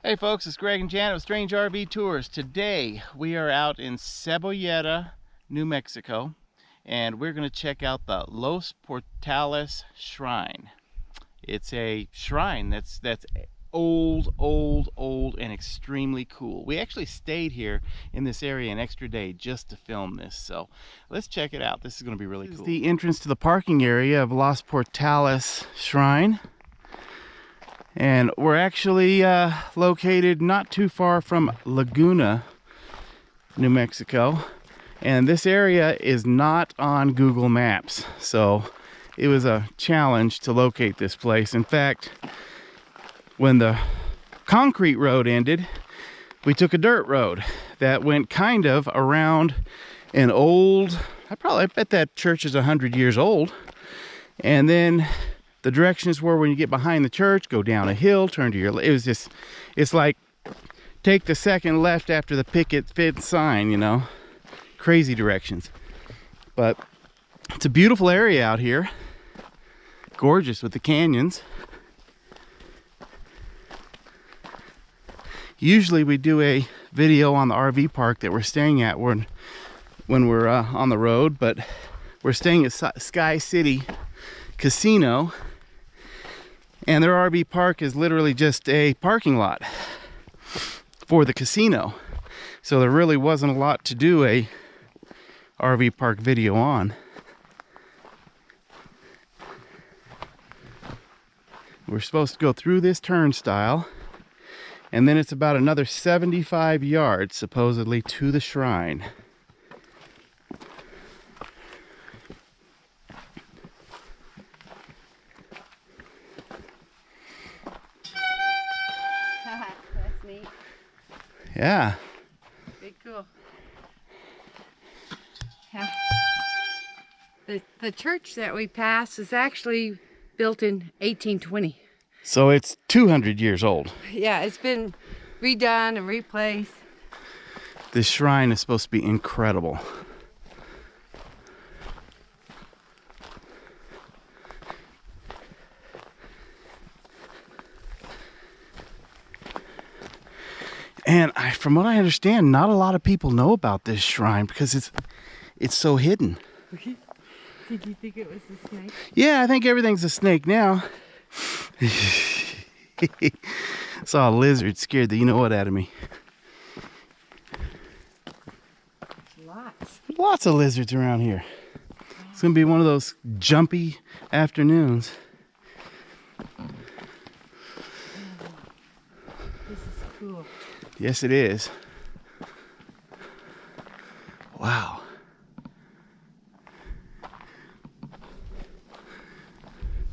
Hey folks, it's Greg and Janet with Strange RV Tours. Today we are out in Seboyeta, New Mexico, and we're going to check out the Los Portales Shrine. It's a shrine that's old, and extremely cool. We actually stayed here in this area an extra day just to film this, so let's check it out. This is going to be really cool. This is the entrance to the parking area of Los Portales Shrine. And we're actually located not too far from Laguna, New Mexico. And this area is not on Google Maps. So it was a challenge to locate this place. In fact, when the concrete road ended, we took a dirt road that went kind of around an old, I bet that church is 100 years old. And then the directions were when you get behind the church, go down a hill, turn to your left. It was just, it's like take the second left after the picket fence sign, you know. Crazy directions. But it's a beautiful area out here. Gorgeous with the canyons. Usually we do a video on the RV park that we're staying at when we're on the road, but we're staying at Sky City Casino. And their RV park is literally just a parking lot for the casino. So there really wasn't a lot to do a RV park video on. We're supposed to go through this turnstile, and then it's about another 75 yards supposedly to the shrine. Yeah. Big cool. Yeah. The church that we passed is actually built in 1820. So it's 200 years old. Yeah, it's been redone and replaced. This shrine is supposed to be incredible. And from what I understand, not a lot of people know about this shrine because it's so hidden. Did you think it was a snake? Yeah, I think everything's a snake now. Saw a lizard, scared the you-know-what out of me. Lots of lizards around here. It's going to be one of those jumpy afternoons. This is cool. Yes, it is. Wow.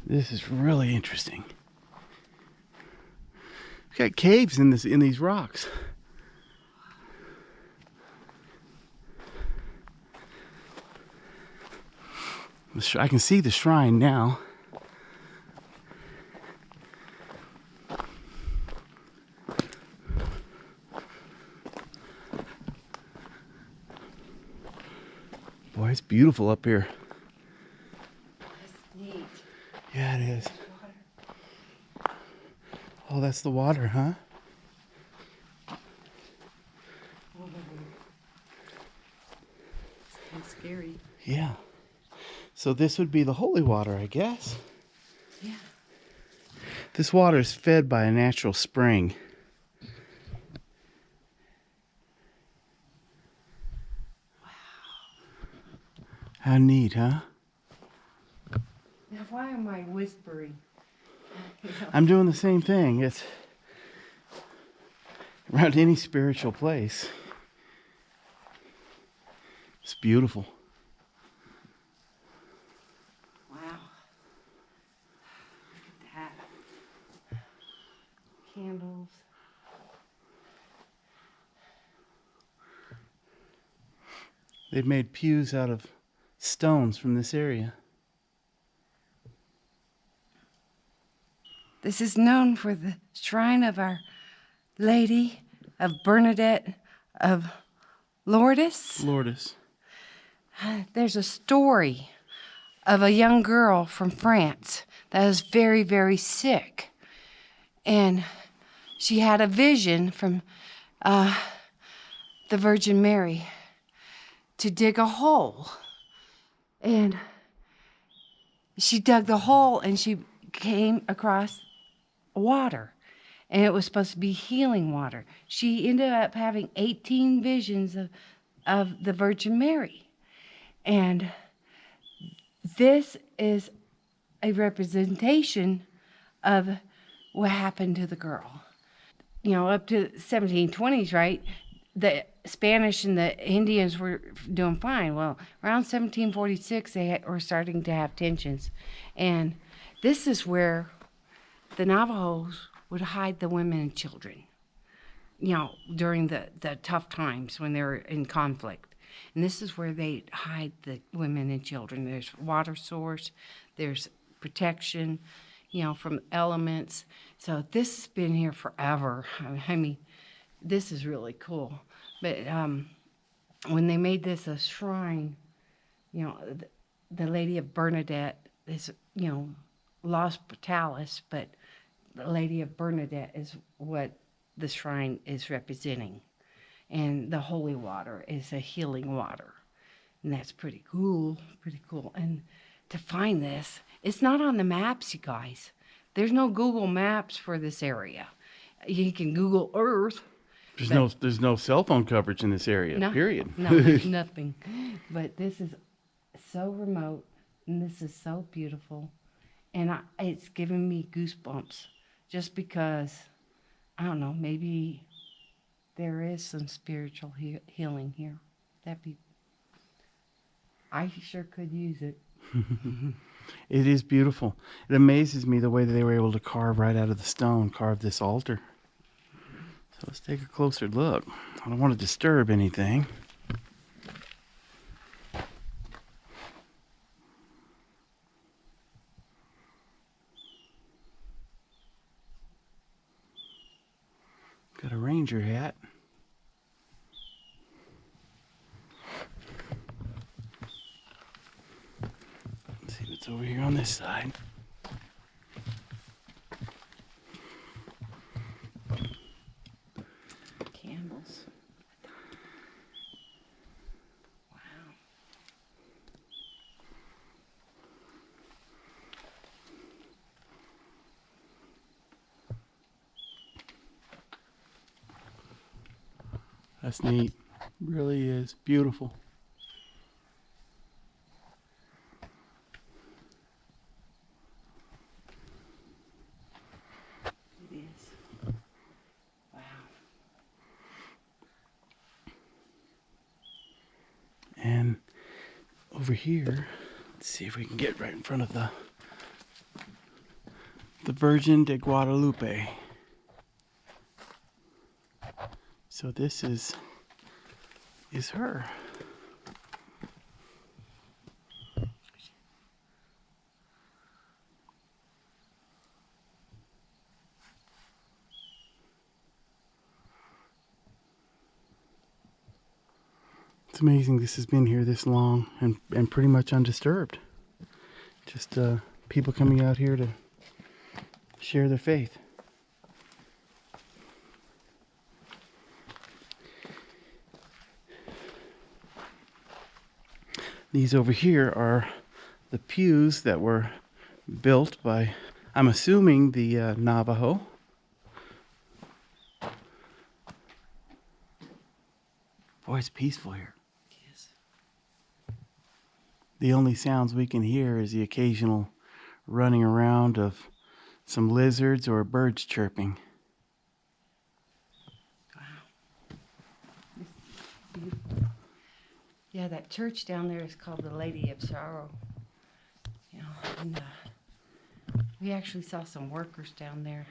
This is really interesting. We've got caves in these rocks. I can see the shrine now. Boy, it's beautiful up here. That's neat. Yeah, it is. Oh, that's the water, huh? It's kind of scary. Yeah. So this would be the holy water, I guess. Yeah. This water is fed by a natural spring. How neat, huh? Now, why am I whispering? I'm doing the same thing. It's around any spiritual place. It's beautiful. Wow. Look at that. Candles. They've made pews out of stones from this area. This is known for the shrine of Our Lady of Bernadette of Lourdes. Lourdes. There's a story of a young girl from France that was very, very sick. And she had a vision from the Virgin Mary to dig a hole. And she dug the hole and she came across water. And it was supposed to be healing water. She ended up having 18 visions of the Virgin Mary. And this is a representation of what happened to the girl. You know, up to 1720s, right? The Spanish and the Indians were doing fine. Well, around 1746, they were starting to have tensions. And this is where the Navajos would hide the women and children, you know, during the tough times when they were in conflict. And this is where they hide the women and children. There's water source, there's protection, you know, from elements. So this has been here forever. I mean, this is really cool. But when they made this a shrine, you know, the Lady of Bernadette is, you know, Los Portales, but the Lady of Bernadette is what the shrine is representing. And the holy water is a healing water. And that's pretty cool, pretty cool. And to find this, it's not on the maps, you guys. There's no Google Maps for this area. You can Google Earth. There's no cell phone coverage in this area, No, period. No, nothing. But this is so remote, and this is so beautiful. And it's giving me goosebumps just because, I don't know, maybe there is some spiritual healing here. I sure could use it. It is beautiful. It amazes me the way that they were able to carve right out of the stone, carve this altar. So let's take a closer look. I don't want to disturb anything. Got a ranger hat. Let's see what's over here on this side. Candles. Wow. That's neat. Really is beautiful. It is. Wow. And over here, let's see if we can get right in front of the Virgin de Guadalupe. So this is her. It's amazing this has been here this long and pretty much undisturbed. Just people coming out here to share their faith. These over here are the pews that were built by, I'm assuming, the Navajo. Boy, it's peaceful here. Yes. The only sounds we can hear is the occasional running around of some lizards or birds chirping. Beautiful. Yeah, that church down there is called the Lady of Sorrow. You know, and we actually saw some workers down there,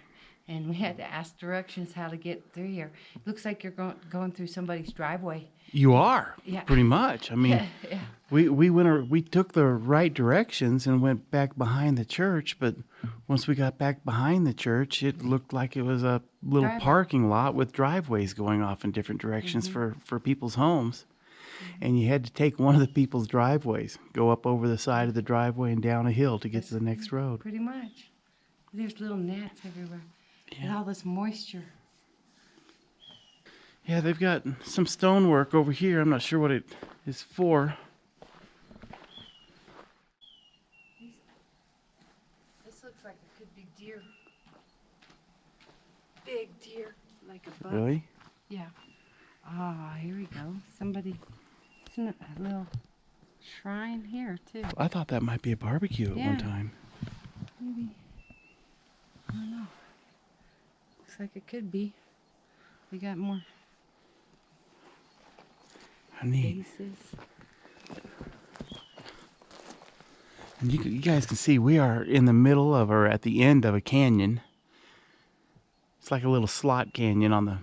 and we had to ask directions how to get through here. It looks like you're going through somebody's driveway. You are, Yeah. pretty much. I mean, Yeah. we took the right directions and went back behind the church, but once we got back behind the church, it looked like it was a little Driveway. parking lot with driveways going off in different directions for people's homes. And you had to take one of the people's driveways, go up over the side of the driveway and down a hill to get to the next road. Pretty much. There's little gnats everywhere. And Yeah. all this moisture. Yeah, they've got some stonework over here. I'm not sure what it is for. This looks like it could be deer. Big deer, like a buck. Really? Yeah. Ah, here we go. Somebody, isn't it a little shrine here too? I thought that might be a barbecue at Yeah. one time. Maybe. I don't know. Looks like it could be. We got more Neat. faces. And you guys can see we are in the middle of, or at the end of, a canyon. It's like a little slot canyon on the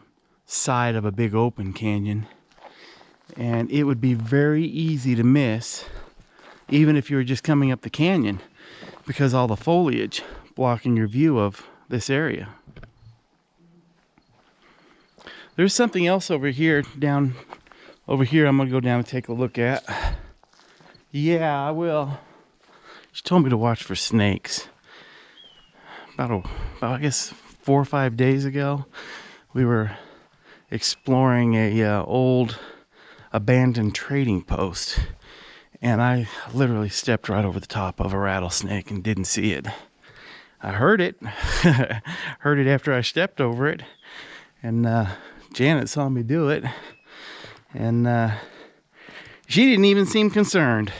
side of a big open canyon. And it would be very easy to miss, even if you were just coming up the canyon, because all the foliage blocking your view of this area. There's something else over here, down over here. I'm gonna go down and take a look at. Yeah, I will. She told me to watch for snakes. About I guess 4 or 5 days ago, we were exploring a old abandoned trading post, and I literally stepped right over the top of a rattlesnake and didn't see it. I heard it. Heard it after I stepped over it, and Janet saw me do it, and she didn't even seem concerned.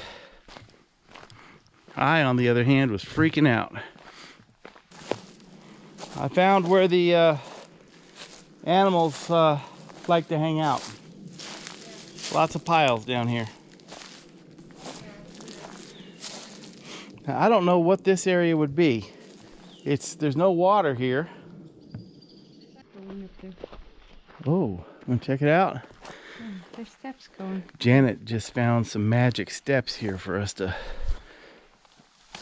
I, on the other hand, was freaking out. I found where the animals like to hang out. Lots of piles down here. Now, I don't know what this area would be. There's no water here. Oh, want to check it out? There's steps going. Janet just found some magic steps here for us to.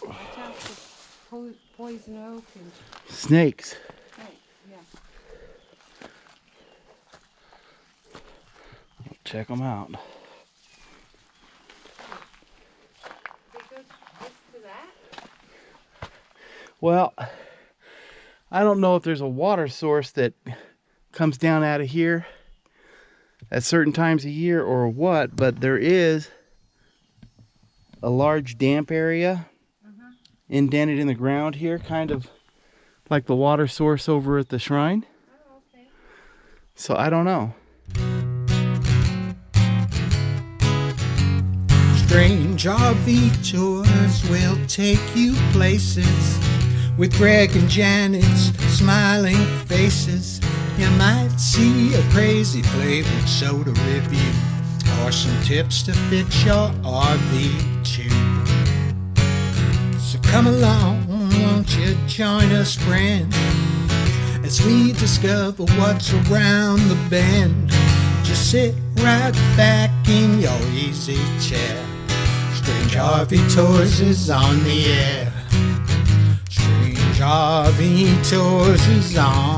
Watch out for poison oak and Snakes. snakes. Yeah. Check them out. They go this to that? Well, I don't know if there's a water source that comes down out of here at certain times of year or what, but there is a large damp area indented in the ground here, kind of like the water source over at the shrine. Oh, okay. So I don't know. Strange RV tours will take you places with Greg and Janet's smiling faces. You might see a crazy flavored soda review or some tips to fix your RV too. So come along, won't you join us, friend, as we discover what's around the bend. Just sit right back in your easy chair. Strange RV Tours is on the air. Strange RV Tours is on